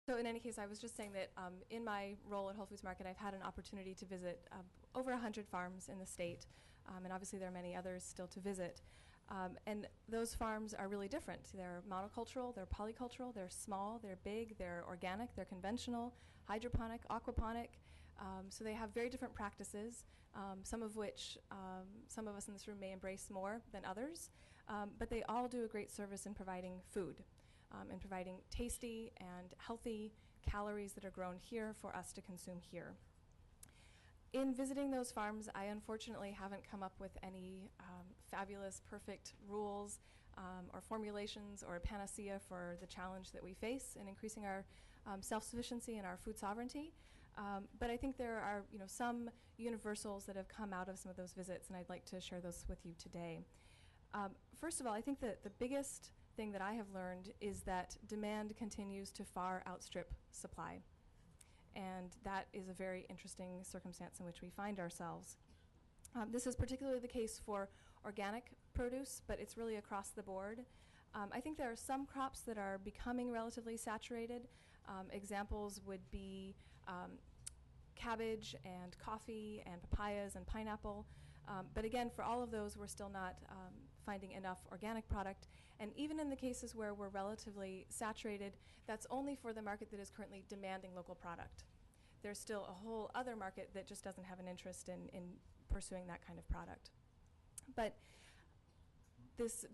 So in any case, I was just saying that in my role at Whole Foods Market, I've had an opportunity to visit over 100 farms in the state, and obviously there are many others still to visit. And those farms are really different. They're monocultural, they're polycultural, they're small, they're big, they're organic, they're conventional, hydroponic, aquaponic. So they have very different practices, some of which some of us in this room may embrace more than others, but they all do a great service in providing food. And providing tasty and healthy calories that are grown here for us to consume here. In visiting those farms, I unfortunately haven't come up with any fabulous, perfect rules or formulations or a panacea for the challenge that we face in increasing our self-sufficiency and our food sovereignty. But I think there are, some universals that have come out of some of those visits, and I'd like to share those with you today. First of all, I think that the biggest thing that I have learned is that demand continues to far outstrip supply. And that is a very interesting circumstance in which we find ourselves. This is particularly the case for organic produce, but it's really across the board. I think there are some crops that are becoming relatively saturated. Examples would be cabbage and coffee and papayas and pineapple. But again, for all of those, we're still not finding enough organic product. And even in the cases where we're relatively saturated, that's only for the market that is currently demanding local product. There's still a whole other market that just doesn't have an interest in pursuing that kind of product. But this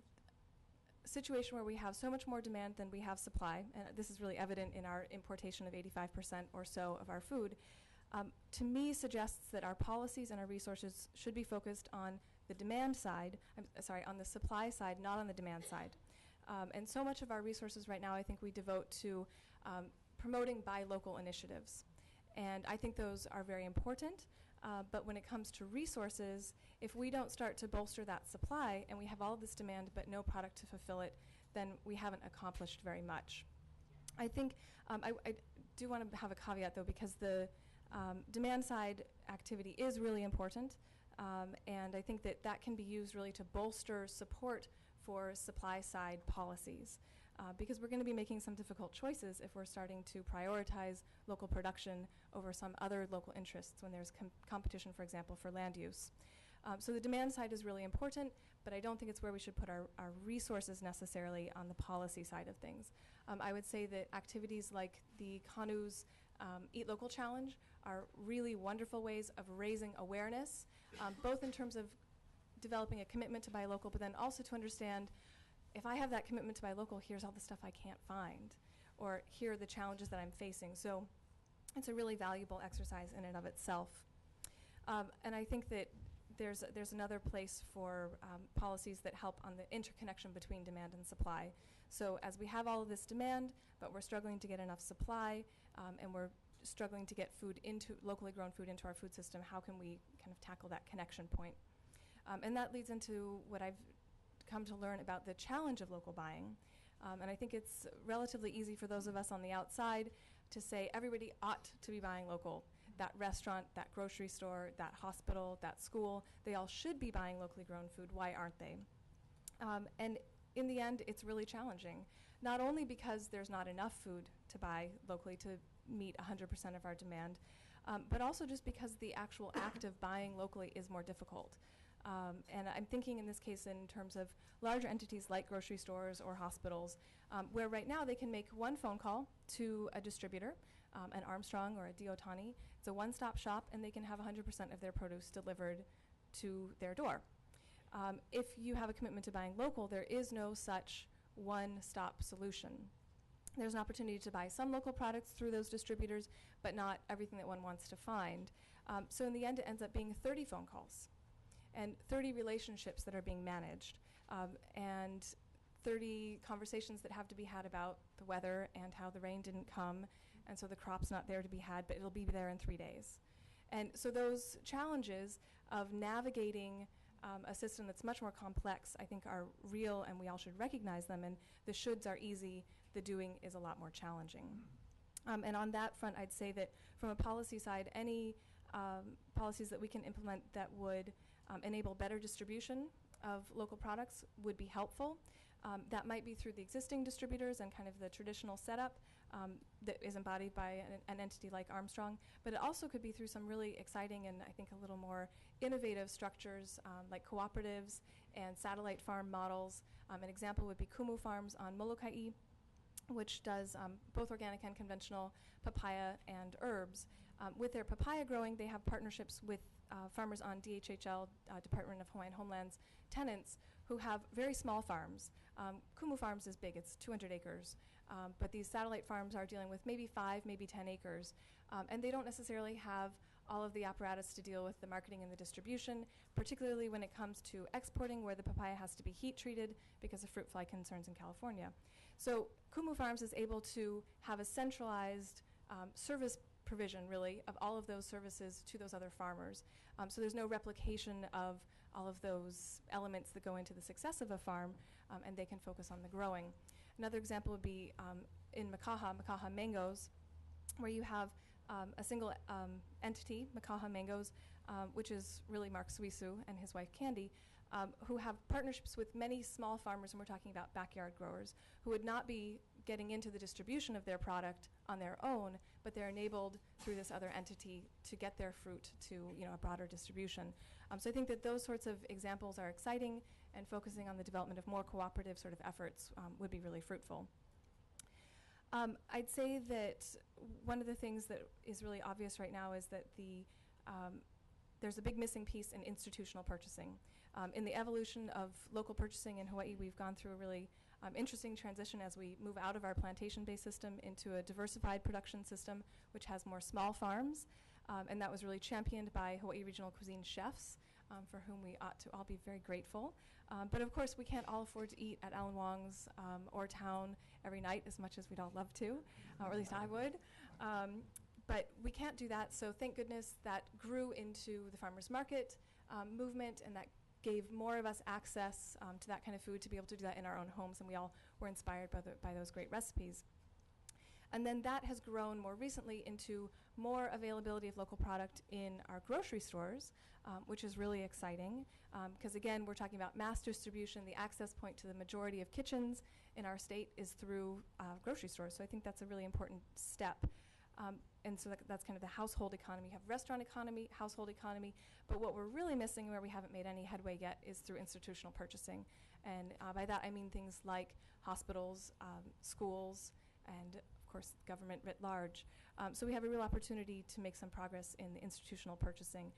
situation where we have so much more demand than we have supply, and this is really evident in our importation of 85% or so of our food, to me suggests that our policies and our resources should be focused on the demand side, on the supply side, not on the demand side. And so much of our resources right now I think we devote to promoting buy local initiatives. And I think those are very important, but when it comes to resources, if we don't start to bolster that supply and we have all of this demand but no product to fulfill it, then we haven't accomplished very much. I think I do want to have a caveat though, because the demand side activity is really important, and I think that that can be used really to bolster support for supply side policies, because we're going to be making some difficult choices if we're starting to prioritize local production over some other local interests when there's competition, for example, for land use. So the demand side is really important, but I don't think it's where we should put our resources necessarily on the policy side of things. I would say that activities like the Kanu's Eat Local Challenge are really wonderful ways of raising awareness, both in terms of developing a commitment to buy local, but then also to understand, if I have that commitment to buy local, here's all the stuff I can't find, or here are the challenges that I'm facing. So it's a really valuable exercise in and of itself. And I think that there's another place for policies that help on the interconnection between demand and supply. So as we have all of this demand, but we're struggling to get enough supply, and we're struggling to get food into locally grown food into our food system, how can we kind of tackle that connection point? And that leads into what I've come to learn about the challenge of local buying. And I think it's relatively easy for those of us on the outside to say everybody ought to be buying local. That restaurant, that grocery store, that hospital, that school, they all should be buying locally grown food. Why aren't they? And in the end, it's really challenging, not only because there's not enough food to buy locally to meet 100% of our demand, but also just because the actual act of buying locally is more difficult. And I'm thinking in this case in terms of larger entities like grocery stores or hospitals, where right now they can make one phone call to a distributor, an Armstrong or a Diotani. It's a one-stop shop, and they can have 100% of their produce delivered to their door. If you have a commitment to buying local, there is no such one-stop solution. There's an opportunity to buy some local products through those distributors, but not everything that one wants to find. So in the end, it ends up being 30 phone calls and 30 relationships that are being managed, and 30 conversations that have to be had about the weather and how the rain didn't come, and so the crop's not there to be had, but it'll be there in 3 days. And so those challenges of navigating a system that's much more complex, I think, are real, and we all should recognize them. And the shoulds are easy, the doing is a lot more challenging. And on that front, I'd say that from a policy side, any policies that we can implement that would enable better distribution of local products would be helpful. That might be through the existing distributors and kind of the traditional setup, that is embodied by an entity like Armstrong, but it also could be through some really exciting and I think a little more innovative structures like cooperatives and satellite farm models. An example would be Kumu Farms on Molokai, which does both organic and conventional papaya and herbs. With their papaya growing, they have partnerships with farmers on DHHL, Department of Hawaiian Homeland's tenants, who have very small farms. Kumu Farms is big, it's 200 acres. But these satellite farms are dealing with maybe 5, maybe 10 acres. And they don't necessarily have all of the apparatus to deal with the marketing and the distribution, particularly when it comes to exporting, where the papaya has to be heat treated because of fruit fly concerns in California. So Kumu Farms is able to have a centralized service provision, really, of all of those services to those other farmers. So there's no replication of all of those elements that go into the success of a farm, and they can focus on the growing. Another example would be in Makaha Mangoes, where you have a single entity, Makaha Mangoes, which is really Mark Suisu and his wife Candy, who have partnerships with many small farmers, and we're talking about backyard growers, who would not be getting into the distribution of their product on their own, but they're enabled through this other entity to get their fruit to a broader distribution. So I think that those sorts of examples are exciting, and focusing on the development of more cooperative sort of efforts would be really fruitful. I'd say that one of the things that is really obvious right now is that there's a big missing piece in institutional purchasing. In the evolution of local purchasing in Hawaii, we've gone through a really interesting transition as we move out of our plantation-based system into a diversified production system, which has more small farms. And that was really championed by Hawaii Regional Cuisine chefs, for whom we ought to all be very grateful. But of course, we can't all afford to eat at Alan Wong's or Town every night as much as we'd all love to, or at least I would. But we can't do that, so thank goodness that grew into the farmers market movement, and that gave more of us access to that kind of food to be able to do that in our own homes, and we all were inspired by those great recipes. And then that has grown more recently into more availability of local product in our grocery stores, which is really exciting, because again, we're talking about mass distribution. The access point to the majority of kitchens in our state is through grocery stores, so I think that's a really important step. And so that's kind of the household economy. You have restaurant economy, household economy, but what we're really missing, where we haven't made any headway yet, is through institutional purchasing. And by that I mean things like hospitals, schools, and of course government writ large. So we have a real opportunity to make some progress in the institutional purchasing.